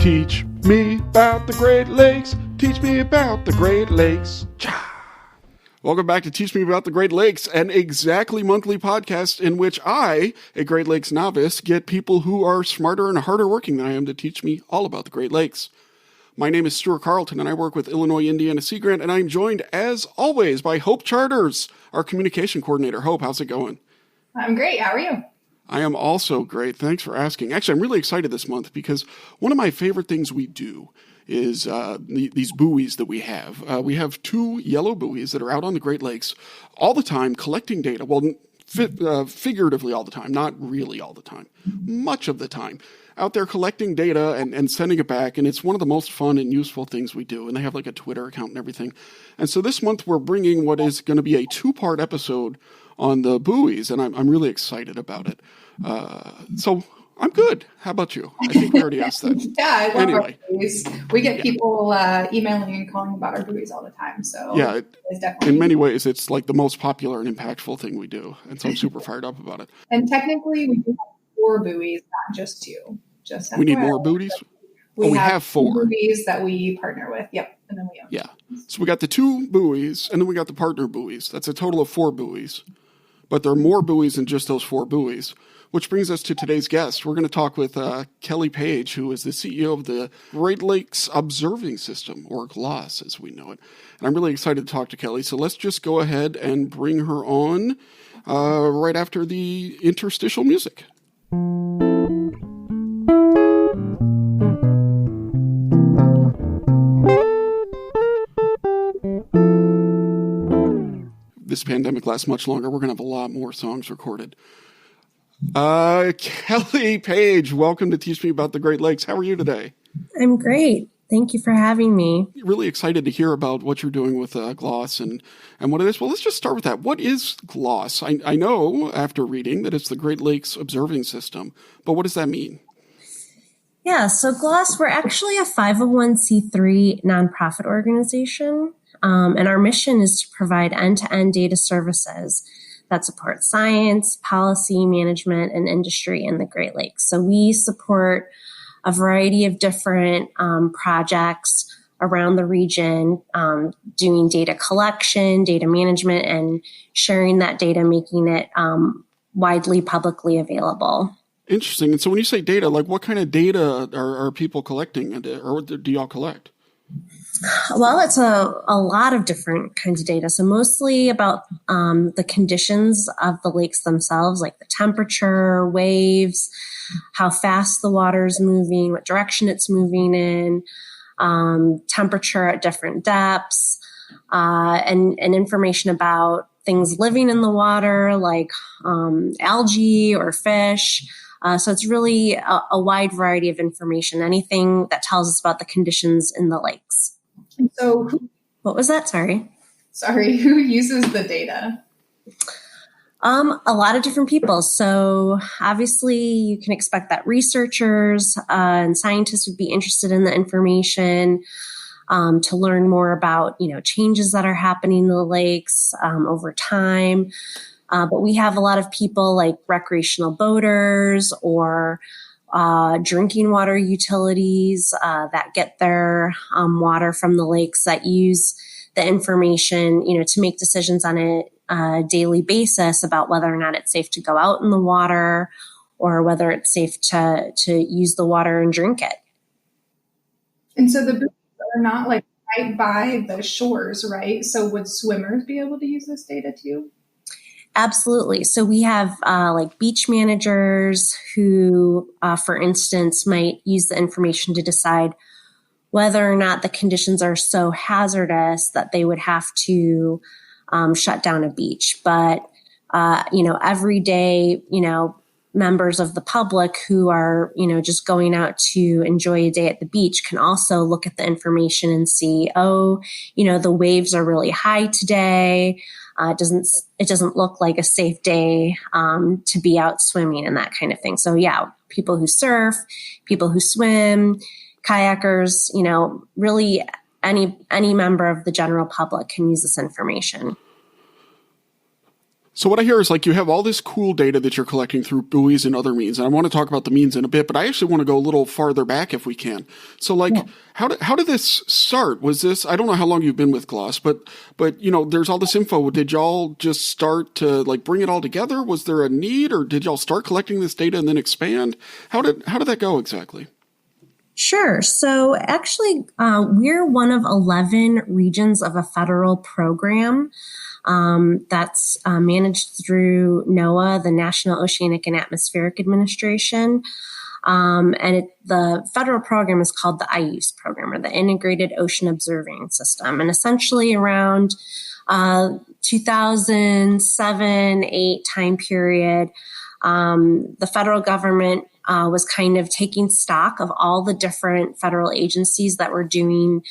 Teach me about the Great Lakes. Teach me about the Great Lakes. Cha! Welcome back to Teach Me About the Great Lakes, an exactly monthly podcast in which I, a Great Lakes novice, get people who are smarter and harder working than I am to teach me all about the Great Lakes. My name is Stuart Carlton, and I work with Illinois Indiana Sea Grant, and I'm joined, as always, by Hope Charters, our communication coordinator. Hope, how's it going? I'm great. How are you? I am also great. Thanks for asking. Actually, I'm really excited this month because one of my favorite things we do is these buoys that we have. We have 2 yellow buoys that are out on the Great Lakes all the time collecting data. Well, figuratively all the time, not really all the time. Much of the time. Out there collecting data and sending it back, and it's one of the most fun and useful things we do. And they have like a Twitter account and everything. And so this month we're bringing what is going to be a 2-part episode on the buoys, and I'm really excited about it. So I'm good. How about you? I think we already asked that. Yeah, I love our buoys. We get people emailing and calling about our buoys all the time. So yeah, in many ways, it's like the most popular and impactful thing we do, and so I'm super fired up about it. And technically, we do have 4 buoys, not just 2. We need more buoys? We have 4 buoys that we partner with. Yep, and then we own. Yeah, so we got the 2 buoys, and then we got the partner buoys. That's a total of 4 buoys. But there are more buoys than just those 4 buoys. Which brings us to today's guest. We're going to talk with Kelly Page, who is the CEO of the Great Lakes Observing System, or GLOS as we know it. And I'm really excited to talk to Kelly. So let's just go ahead and bring her on right after the interstitial music. This pandemic lasts much longer. We're going to have a lot more songs recorded. Kelly Page, welcome to Teach Me About the Great Lakes. How are you today? I'm great. Thank you for having me. Really excited to hear about what you're doing with GLOS and what it is. Well, let's just start with that. What is GLOS? I know after reading that it's the Great Lakes Observing System, but what does that mean? Yeah, so GLOS, we're actually a 501c3 nonprofit organization, and our mission is to provide end-to-end data services that support science, policy, management, and industry in the Great Lakes. So we support a variety of different projects around the region, doing data collection, data management, and sharing that data, making it widely publicly available. Interesting. And so when you say data, like what kind of data are people collecting, or do y'all collect? Well, it's a lot of different kinds of data. So mostly about the conditions of the lakes themselves, like the temperature, waves, how fast the water is moving, what direction it's moving in, temperature at different depths, and information about things living in the water, like algae or fish. So it's really a wide variety of information, anything that tells us about the conditions in the lakes. And so, what was that? Sorry, who uses the data? A lot of different people. So obviously you can expect that researchers and scientists would be interested in the information to learn more about, changes that are happening in the lakes over time. But we have a lot of people like recreational boaters or drinking water utilities that get their water from the lakes that use the information, to make decisions on a daily basis about whether or not it's safe to go out in the water or whether it's safe to use the water and drink it. And so the buoys are not like right by the shores, right? So would swimmers be able to use this data too? Absolutely. So we have like beach managers who, for instance, might use the information to decide whether or not the conditions are so hazardous that they would have to shut down a beach. But, every day, members of the public who are, just going out to enjoy a day at the beach can also look at the information and see, the waves are really high today. It doesn't look like a safe day to be out swimming and that kind of thing. So yeah, people who surf, people who swim, kayakers, really any member of the general public can use this information. So what I hear is like you have all this cool data that you're collecting through buoys and other means, and I want to talk about the means in a bit, but I actually want to go a little farther back if we can. So like, Yeah. how did this start? Was this, I don't know how long you've been with Gloss, but there's all this info. Did y'all just start to like bring it all together? Was there a need, or did y'all start collecting this data and then expand? How did that go exactly? Sure. So actually, we're one of 11 regions of a federal program that's managed through NOAA, the National Oceanic and Atmospheric Administration. The federal program is called the IOOS program, or the Integrated Ocean Observing System. And essentially around 2007-8 time period, the federal government was kind of taking stock of all the different federal agencies that were doing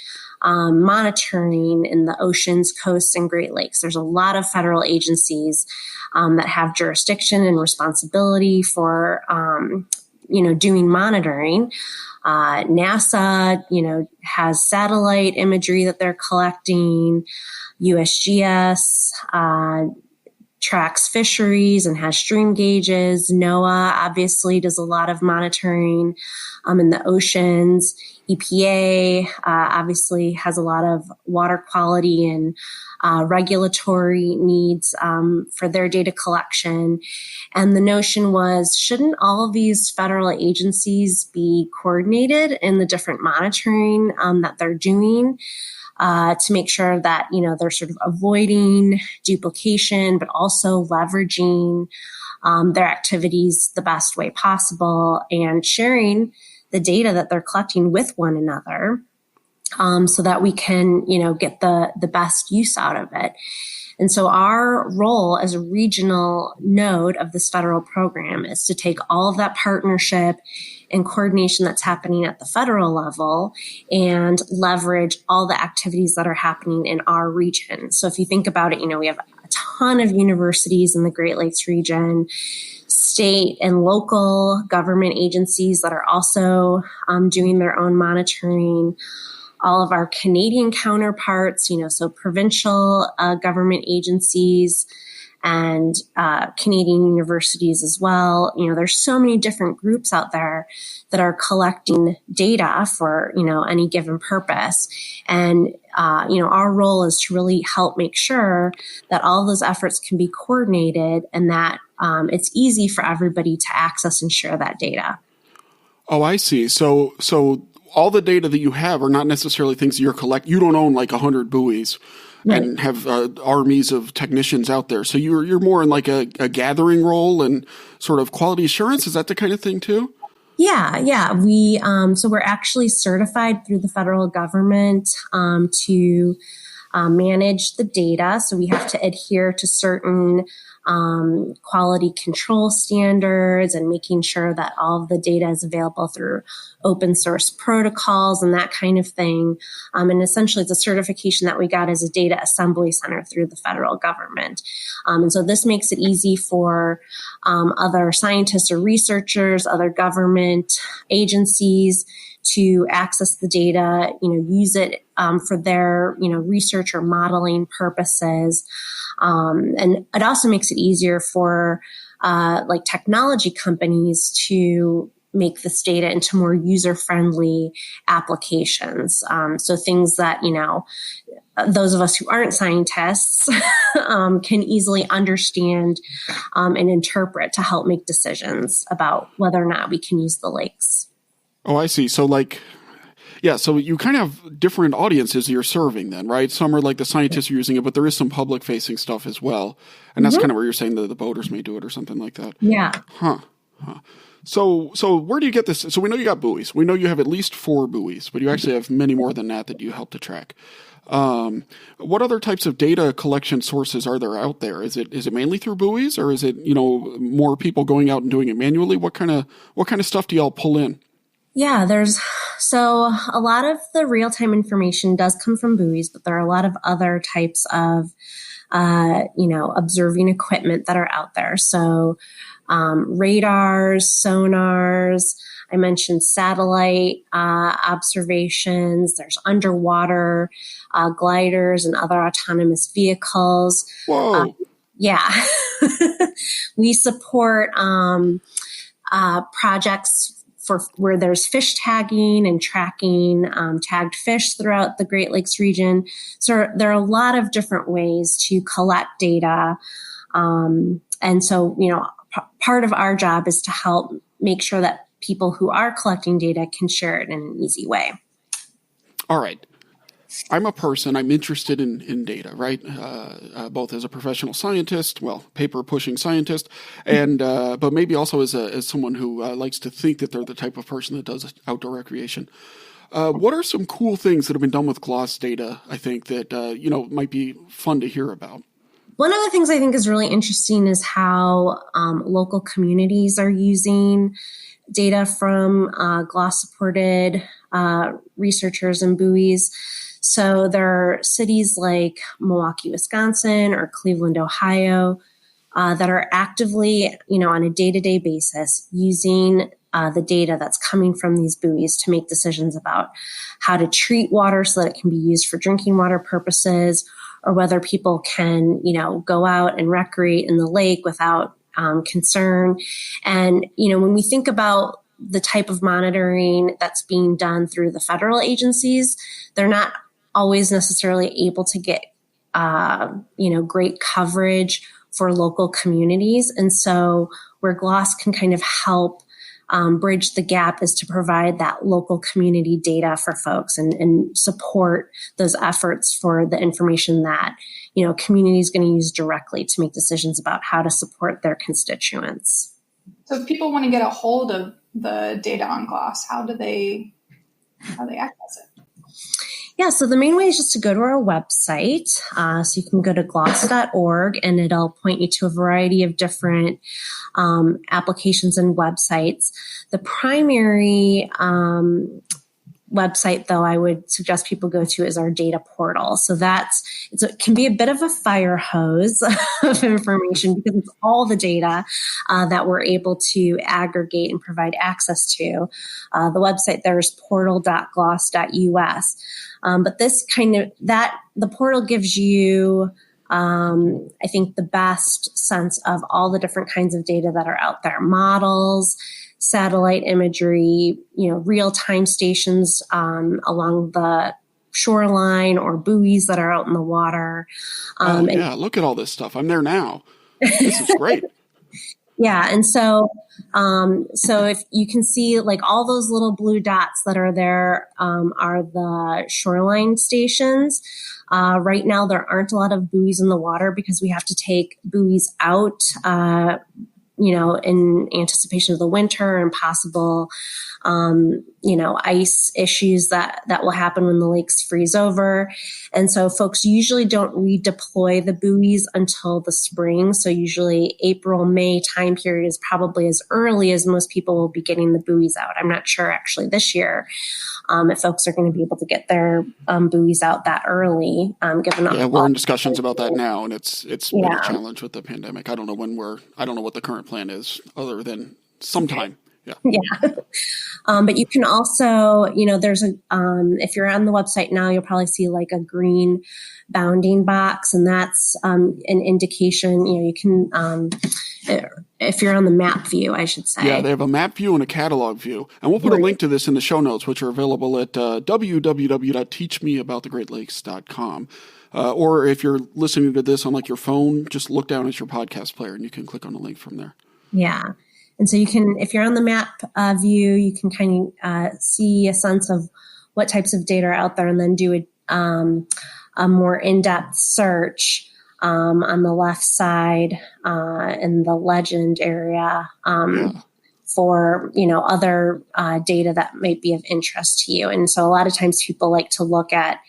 monitoring in the oceans, coasts, and Great Lakes. There's a lot of federal agencies that have jurisdiction and responsibility for, doing monitoring. NASA, has satellite imagery that they're collecting. USGS tracks fisheries and has stream gauges. NOAA obviously does a lot of monitoring in the oceans. EPA obviously has a lot of water quality and regulatory needs for their data collection. And the notion was, shouldn't all of these federal agencies be coordinated in the different monitoring that they're doing? To make sure that, they're sort of avoiding duplication, but also leveraging their activities the best way possible and sharing the data that they're collecting with one another so that we can, get the best use out of it. And so our role as a regional node of this federal program is to take all of that partnership and coordination that's happening at the federal level and leverage all the activities that are happening in our region. So if you think about it, we have a ton of universities in the Great Lakes region, state and local government agencies that are also doing their own monitoring. All of our Canadian counterparts, so provincial government agencies and Canadian universities as well. There's so many different groups out there that are collecting data for, any given purpose. And, our role is to really help make sure that all those efforts can be coordinated and that it's easy for everybody to access and share that data. Oh, I see. So all the data that you have are not necessarily things that you're collecting. You don't own like 100 buoys. Right. And have armies of technicians out there. So you're more in like a gathering role and sort of quality assurance. Is that the kind of thing too? Yeah. We so we're actually certified through the federal government to manage the data. So we have to adhere to certain quality control standards and making sure that all of the data is available through open source protocols and that kind of thing. And essentially it's a certification that we got as a data assembly center through the federal government. And so this makes it easy for other scientists or researchers, other government agencies to access the data, use it for their, research or modeling purposes. And it also makes it easier for like technology companies to make this data into more user-friendly applications. So things that, those of us who aren't scientists can easily understand and interpret to help make decisions about whether or not we can use the lakes. Oh, I see. So so you kind of have different audiences you're serving then, right? Some are like the scientists are using it, but there is some public facing stuff as well. And that's kind of where you're saying that the boaters may do it or something like that. Yeah. Huh. So where do you get this? So we know you got buoys. We know you have at least 4 buoys, but you actually have many more than that you help to track. What other types of data collection sources are there out there? Is it mainly through buoys, or is it, more people going out and doing it manually? What kind of stuff do y'all pull in? Yeah, so a lot of the real-time information does come from buoys, but there are a lot of other types of, observing equipment that are out there. So, radars, sonars, I mentioned satellite, observations. There's underwater, gliders and other autonomous vehicles. Whoa. Yeah. We support projects for where there's fish tagging and tracking tagged fish throughout the Great Lakes region. So there are a lot of different ways to collect data. And so, part of our job is to help make sure that people who are collecting data can share it in an easy way. All right. I'm a person, I'm interested in data, right? Both as a professional scientist, paper pushing scientist, and but maybe also as someone who likes to think that they're the type of person that does outdoor recreation. What are some cool things that have been done with GLOS data, I think, that might be fun to hear about? One of the things I think is really interesting is how local communities are using data from GLOS-supported researchers and buoys. So there are cities like Milwaukee, Wisconsin, or Cleveland, Ohio, that are actively, on a day-to-day basis using the data that's coming from these buoys to make decisions about how to treat water so that it can be used for drinking water purposes, or whether people can, go out and recreate in the lake without concern. And, when we think about the type of monitoring that's being done through the federal agencies, they're not always necessarily able to get, great coverage for local communities. And so where GLOS can kind of help bridge the gap is to provide that local community data for folks and support those efforts for the information that, community is going to use directly to make decisions about how to support their constituents. So if people want to get a hold of the data on GLOS, how do they access it? Yeah, so the main way is just to go to our website. So you can go to gloss.org and it'll point you to a variety of different applications and websites. The primary website, though, I would suggest people go to is our data portal. So it can be a bit of a fire hose of information because it's all the data that we're able to aggregate and provide access to. The website there is portal.gloss.us. But the portal gives you, I think, the best sense of all the different kinds of data that are out there: models, satellite imagery, real-time stations along the shoreline or buoys that are out in the water. Look at all this stuff. I'm there now. This is great. Yeah. And so if you can see, like, all those little blue dots that are there are the shoreline stations. Right now, there aren't a lot of buoys in the water because we have to take buoys out, in anticipation of the winter and possible, ice issues that will happen when the lakes freeze over. And so folks usually don't redeploy the buoys until the spring. So usually April, May time period is probably as early as most people will be getting the buoys out. I'm not sure actually this year if folks are going to be able to get their buoys out that early, given we're in discussions about that now, and it's been a challenge with the pandemic. I don't know what the current plan is other than sometime. Yeah. But you can also, there's if you're on the website now, you'll probably see like a green bounding box, and that's an indication, you can, if you're on the map view, I should say. Yeah, they have a map view and a catalog view. And we'll put a link to this in the show notes, which are available at www.teachmeaboutthegreatlakes.com. Or if you're listening to this on like your phone, just look down at your podcast player and you can click on the link from there. Yeah. And so you can, if you're on the map view, you can kind of see a sense of what types of data are out there, and then do a more in-depth search on the left side in the legend area for, other data that might be of interest to you. And so a lot of times people like to look at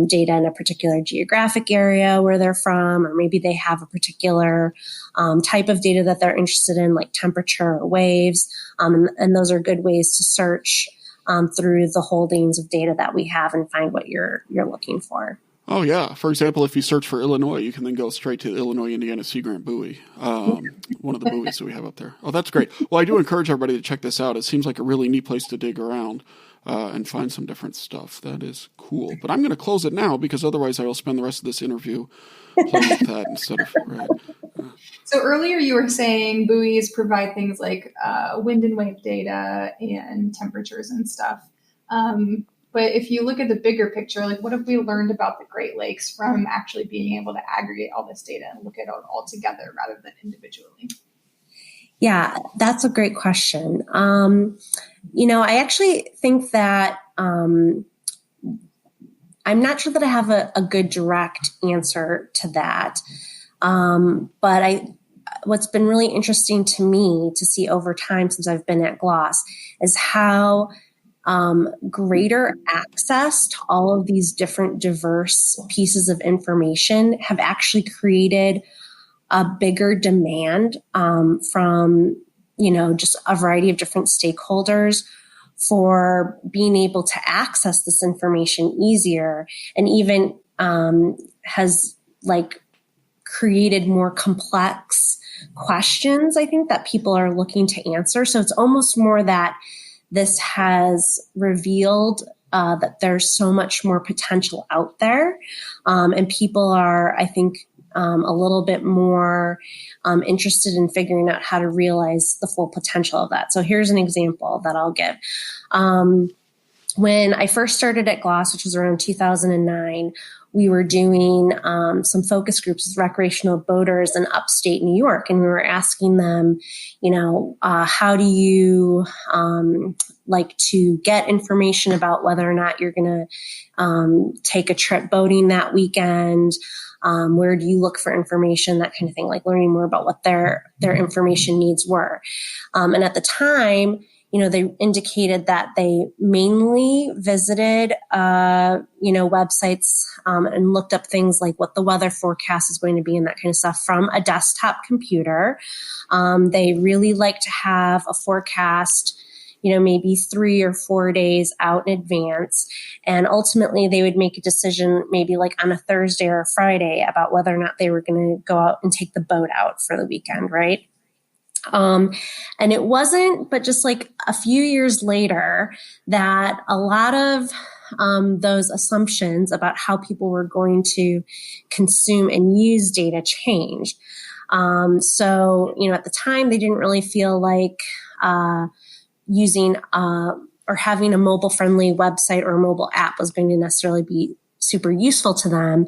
data in a particular geographic area where they're from, or maybe they have a particular type of data that they're interested in, like temperature or waves. And those are good ways to search through the holdings of data that we have and find what you're looking for. Oh, yeah. For example, if you search for Illinois, you can then go straight to the Illinois Indiana Sea Grant buoy, one of the buoys that we have up there. Oh, that's great. Well, I do encourage everybody to check this out. It seems like a really neat place to dig around and find some different stuff. That is cool. But I'm going to close it now because otherwise I will spend the rest of this interview playing with that instead of, right. So earlier you were saying buoys provide things like wind and wave data and temperatures and stuff. But if you look at the bigger picture, like what have we learned about the Great Lakes from actually being able to aggregate all this data and look at it all together rather than individually? Yeah, that's a great question. I actually think that I'm not sure that I have a good direct answer to that. But what's been really interesting to me to see over time since I've been at GLOS is how greater access to all of these different diverse pieces of information have actually created a bigger demand from, just a variety of different stakeholders for being able to access this information easier, and even has created more complex questions, I think, that people are looking to answer. So it's almost more that this has revealed that there's so much more potential out there. And people are, I think, a little bit more interested in figuring out how to realize the full potential of that. So here's an example that I'll give. When I first started at GLOS, which was around 2009, we were doing some focus groups with recreational boaters in upstate New York. And we were asking them, how do you like to get information about whether or not you're going to take a trip boating that weekend? Where do you look for information, that kind of thing, like learning more about what their information needs were. And at the time, they indicated that they mainly visited, websites and looked up things like what the weather forecast is going to be and that kind of stuff from a desktop computer. They really like to have a forecast, maybe 3 or 4 days out in advance. And ultimately, they would make a decision maybe like on a Thursday or a Friday about whether or not they were going to go out and take the boat out for the weekend, right? And it wasn't, but just like a few years later, that a lot of those assumptions about how people were going to consume and use data changed. So, at the time, they didn't really feel like using or having a mobile-friendly website or a mobile app was going to necessarily be super useful to them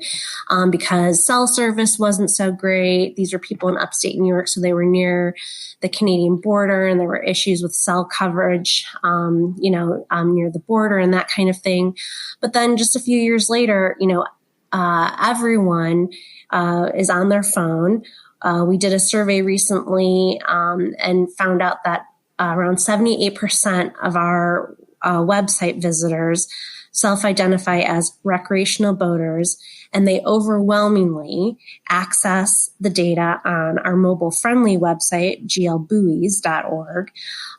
because cell service wasn't so great. These are people in upstate New York, so they were near the Canadian border, and there were issues with cell coverage, near the border and that kind of thing. But then just a few years later, everyone is on their phone. We did a survey recently and found out that around 78% of our website visitors self-identify as recreational boaters, and they overwhelmingly access the data on our mobile-friendly website, glbuoys.org,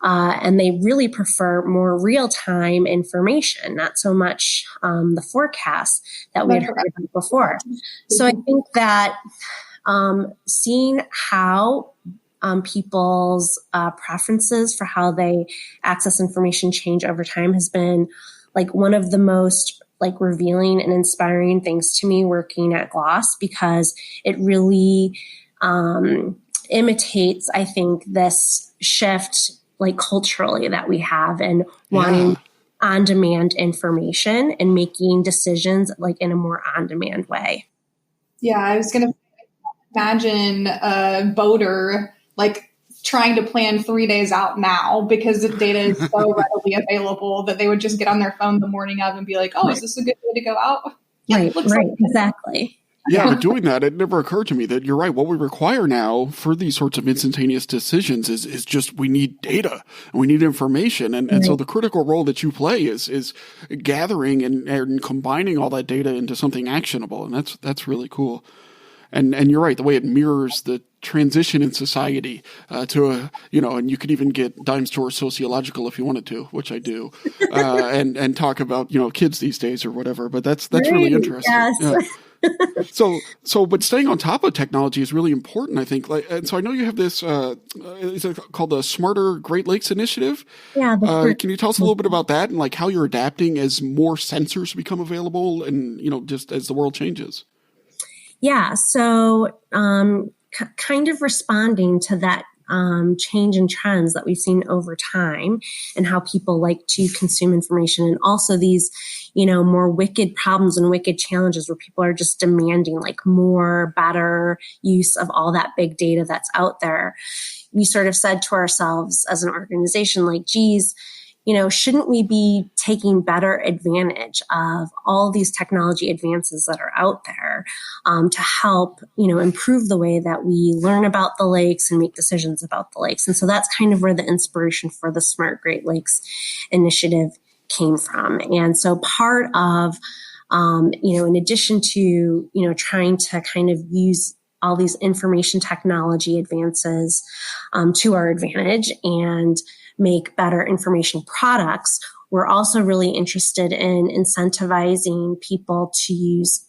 and they really prefer more real-time information, not so much the forecasts that we had heard about before. So I think that seeing how people's preferences for how they access information change over time has been like one of the most revealing and inspiring things to me working at GLOS, because it really imitates, I think, this shift culturally that we have and wanting on-demand information and making decisions in a more on-demand way. Yeah, I was going to imagine a boater trying to plan 3 days out now because the data is so readily available that they would just get on their phone the morning of and be like, oh, is this a good way to go out? Right, exactly. Yeah, but doing that, it never occurred to me that you're right. What we require now for these sorts of instantaneous decisions is just we need data and we need information. And so the critical role that you play is gathering and combining all that data into something actionable. And that's really cool. And you're right, the way it mirrors the transition in society to a, and you could even get dime store sociological if you wanted to, which I do, and talk about, kids these days or whatever. But that's really interesting. Yes. Yeah. But staying on top of technology is really important, I think. And so I know you have this, is it called the Smarter Great Lakes Initiative? Yeah. Can you tell us a little bit about that and like how you're adapting as more sensors become available and, just as the world changes? Yeah. So, kind of responding to that change in trends that we've seen over time and how people like to consume information, and also these, more wicked problems and wicked challenges where people are just demanding like more, better use of all that big data that's out there. We sort of said to ourselves as an organization, like, geez, shouldn't we be taking better advantage of all these technology advances that are out there to help, improve the way that we learn about the lakes and make decisions about the lakes? And so that's kind of where the inspiration for the Smart Great Lakes Initiative came from. And so part of, in addition to, trying to kind of use all these information technology advances to our advantage and make better information products, we're also really interested in incentivizing people to use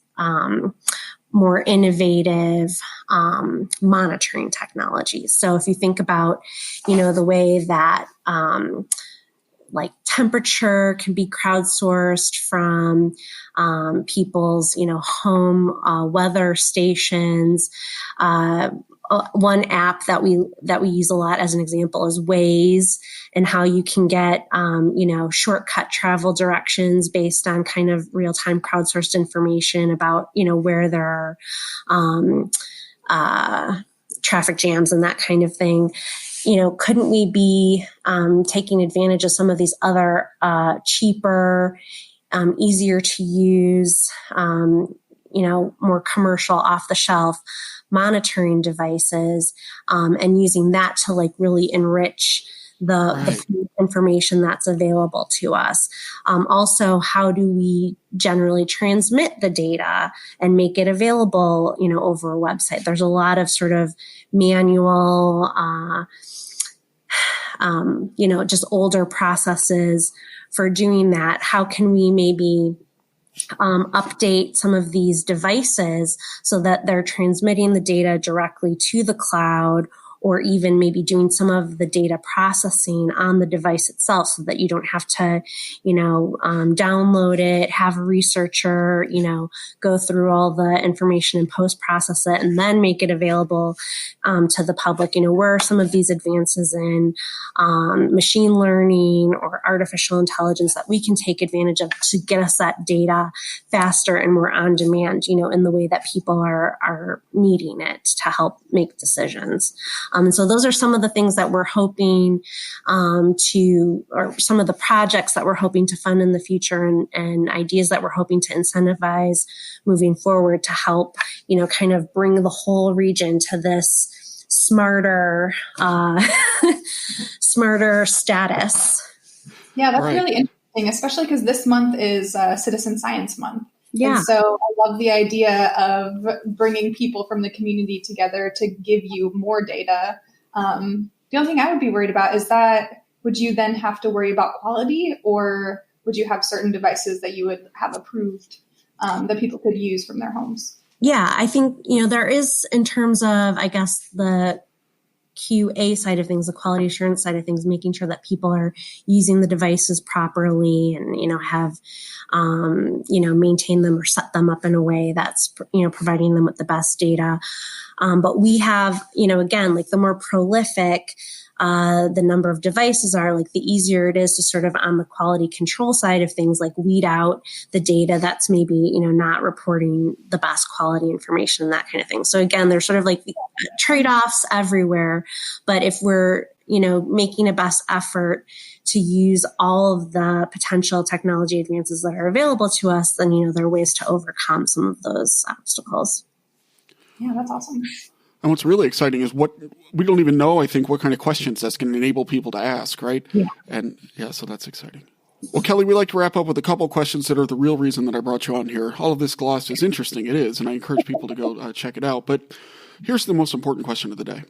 more innovative monitoring technologies. So if you think about, the way that like temperature can be crowdsourced from people's, home weather stations. One app that we use a lot as an example is Waze, and how you can get shortcut travel directions based on kind of real-time crowdsourced information about where there are traffic jams and that kind of thing. Couldn't we be taking advantage of some of these other cheaper, easier to use, more commercial off-the-shelf monitoring devices, and using that to like really enrich the information that's available to us. Also, how do we generally transmit the data and make it available, over a website? There's a lot of sort of manual, just older processes for doing that. How can we maybe update some of these devices so that they're transmitting the data directly to the cloud, or even maybe doing some of the data processing on the device itself so that you don't have to, download it, have a researcher, go through all the information and post-process it and then make it available to the public. Where are some of these advances in machine learning or artificial intelligence that we can take advantage of to get us that data faster and more on demand, in the way that people are needing it to help make decisions. And so those are some of the things that we're hoping or some of the projects that we're hoping to fund in the future, and ideas that we're hoping to incentivize moving forward to help, kind of bring the whole region to this smarter status. Yeah, that's really interesting, especially because this month is Citizen Science Month. Yeah. And so I love the idea of bringing people from the community together to give you more data. The only thing I would be worried about is that would you then have to worry about quality, or would you have certain devices that you would have approved that people could use from their homes? Yeah, I think, there is, in terms of, I guess, the QA side of things, the quality assurance side of things, making sure that people are using the devices properly and, have, maintained them or set them up in a way that's, providing them with the best data. But we have, again, like the more prolific the number of devices are, like the easier it is to sort of on the quality control side of things, like weed out the data that's maybe, not reporting the best quality information and that kind of thing. So again, there's sort of like trade-offs everywhere. But if we're, making a best effort to use all of the potential technology advances that are available to us, then, there are ways to overcome some of those obstacles. Yeah, that's awesome. And what's really exciting is what we don't even know, I think, what kind of questions that's going to enable people to ask, right? Yeah. And so that's exciting. Well, Kelly, we like to wrap up with a couple of questions that are the real reason that I brought you on here. All of this gloss is interesting. It is. And I encourage people to go check it out. But Here's the most important question of the day.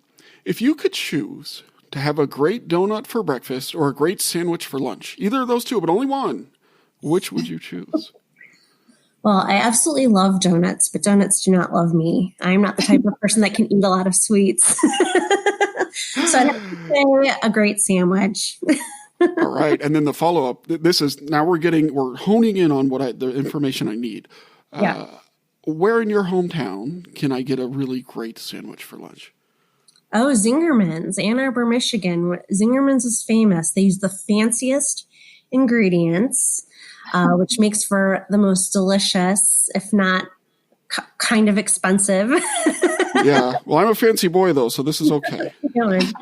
If you could choose to have a great donut for breakfast or a great sandwich for lunch, either of those two, but only one, which would you choose? Well, I absolutely love donuts, but donuts do not love me. I'm not the type of person that can eat a lot of sweets. So I'd have to say a great sandwich. All right. And then the follow-up, this is, now we're honing in on the information I need. Yeah. Where in your hometown can I get a really great sandwich for lunch? Oh, Zingerman's, Ann Arbor, Michigan. Zingerman's is famous. They use the fanciest ingredients, which makes for the most delicious, if not kind of expensive. Yeah. Well, I'm a fancy boy, though, so this is okay. Zingerman's,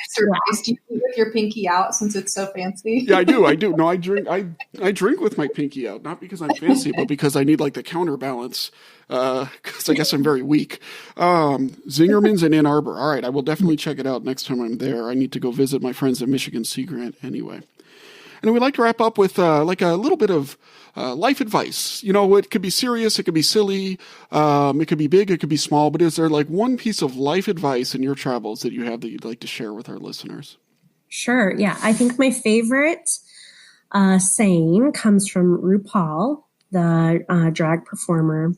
surprised. Do you eat with your pinky out since it's so fancy? Yeah, I do. No, I drink with my pinky out, not because I'm fancy, but because I need like the counterbalance. Because I guess I'm very weak. Zingerman's in Ann Arbor. All right, I will definitely check it out next time I'm there. I need to go visit my friends at Michigan Sea Grant anyway. And we'd like to wrap up with like a little bit of life advice. You know, it could be serious, it could be silly, it could be big, it could be small. But is there like one piece of life advice in your travels that you have that you'd like to share with our listeners? Sure. Yeah. I think my favorite saying comes from RuPaul, the drag performer.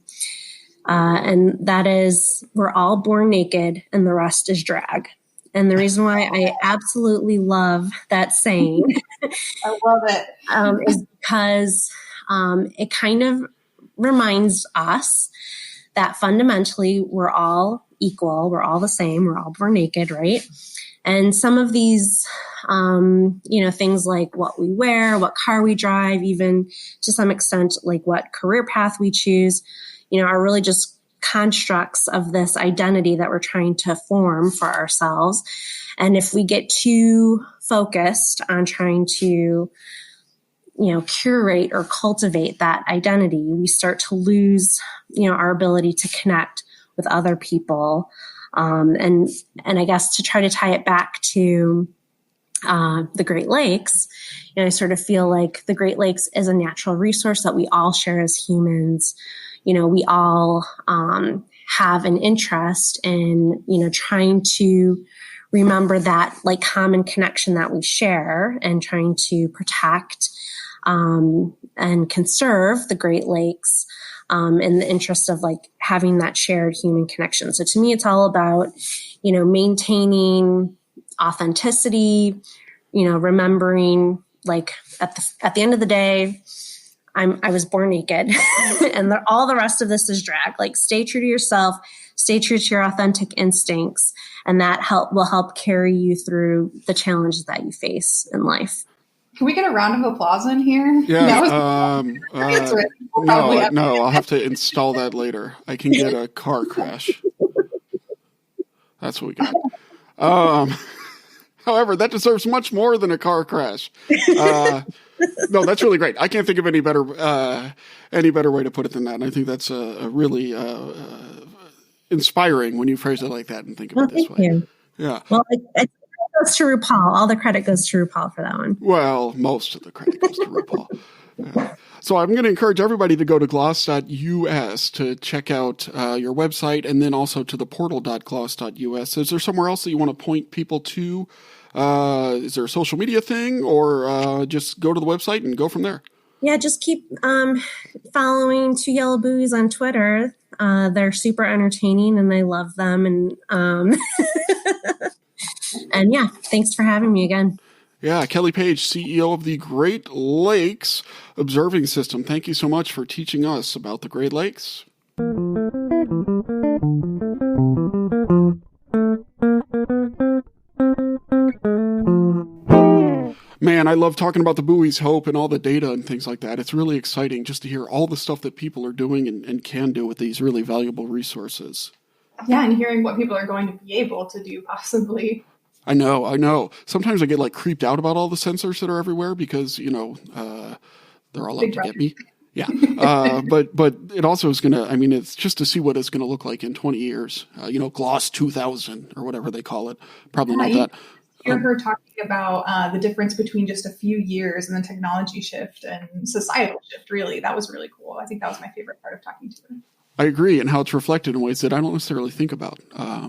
And that is, we're all born naked and the rest is drag. And the reason why I absolutely love that saying I love it. is because it kind of reminds us that fundamentally we're all equal, we're all the same, we're all born naked, right? And some of these, things like what we wear, what car we drive, even to some extent, like what career path we choose, are really just constructs of this identity that we're trying to form for ourselves. And if we get too focused on trying to, curate or cultivate that identity, we start to lose, our ability to connect with other people. And I guess to try to tie it back to the Great Lakes, I sort of feel like the Great Lakes is a natural resource that we all share as humans. We all have an interest in, trying to remember that like common connection that we share and trying to protect and conserve the Great Lakes in the interest of like having that shared human connection. So to me, it's all about, maintaining authenticity, remembering like at the end of the day, I was born naked and all the rest of this is drag. Like stay true to yourself, stay true to your authentic instincts. And that will help carry you through the challenges that you face in life. Can we get a round of applause in here? Yeah. No, I'll have to install that later. I can get a car crash. That's what we got. However, that deserves much more than a car crash. No, that's really great. I can't think of any better way to put it than that. And I think that's a really inspiring when you phrase it like that and think of it this way. You. Yeah. Well, it goes to RuPaul. All the credit goes to RuPaul for that one. Well, most of the credit goes to RuPaul. Yeah. So I'm going to encourage everybody to go to gloss.us to check out your website and then also to the portal.gloss.us. Is there somewhere else that you want to point people to? Is there a social media thing or just go to the website and go from there? Yeah, just keep following Two Yellow Buoys on Twitter. They're super entertaining and I love them. And and yeah, thanks for having me again. Yeah, Kelly Page, CEO of the Great Lakes Observing System. Thank you so much for teaching us about the Great Lakes. Man, I love talking about the Buoys Hope and all the data and things like that. It's really exciting just to hear all the stuff that people are doing and can do with these really valuable resources. Yeah, and hearing what people are going to be able to do possibly. I know. Sometimes I get like creeped out about all the sensors that are everywhere because, they're all out to get me. Yeah. But it also is going to, it's just to see what it's going to look like in 20 years, Gloss 2000 or whatever they call it. Probably not that. Hear her talking about the difference between just a few years and the technology shift and societal shift, really. That was really cool. I think that was my favorite part of talking to her. I agree, and how it's reflected in ways that I don't necessarily think about.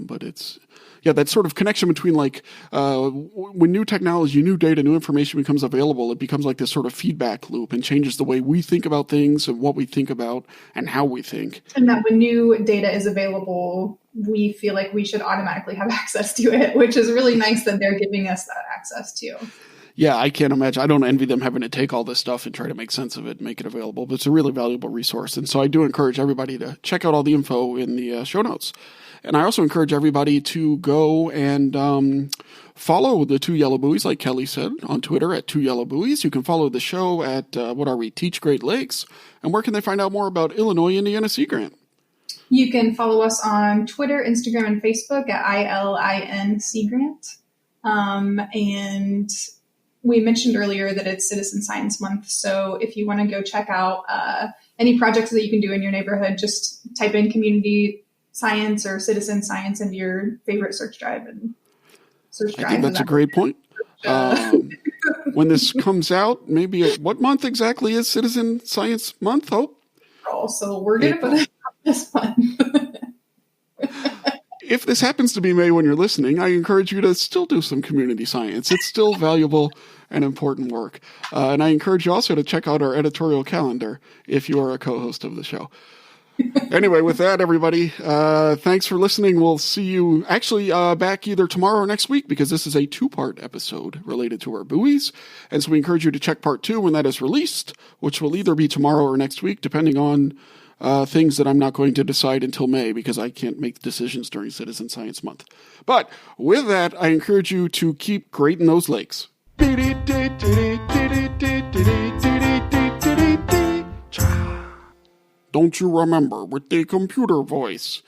But it's, that sort of connection between when new technology, new data, new information becomes available, it becomes like this sort of feedback loop and changes the way we think about things and what we think about and how we think. And that when new data is available, we feel like we should automatically have access to it, which is really nice that they're giving us that access too. Yeah, I can't imagine. I don't envy them having to take all this stuff and try to make sense of it and make it available, but it's a really valuable resource. And so I do encourage everybody to check out all the info in the show notes. And I also encourage everybody to go and follow the Two Yellow Buoys, like Kelly said, on Twitter at Two Yellow Buoys. You can follow the show at Teach Great Lakes. And where can they find out more about Illinois Indiana Sea Grant? You can follow us on Twitter, Instagram, and Facebook at ILIN Sea Grant. And we mentioned earlier that it's Citizen Science Month, so if you want to go check out any projects that you can do in your neighborhood, just type in community science or citizen science into your favorite search drive and search drive. I think that's a great point. When this comes out, maybe what month exactly is Citizen Science Month, Hope? So we're going to put it on this one. If this happens to be May when you're listening, I encourage you to still do some community science. It's still valuable and important work. And I encourage you also to check out our editorial calendar if you are a co-host of the show. Anyway, with that, everybody, thanks for listening. We'll see you actually back either tomorrow or next week, because this is a 2-part episode related to our buoys. And so we encourage you to check part 2 when that is released, which will either be tomorrow or next week, depending on things that I'm not going to decide until May, because I can't make decisions during Citizen Science Month. But with that, I encourage you to keep grading those lakes. Don't you remember with the computer voice?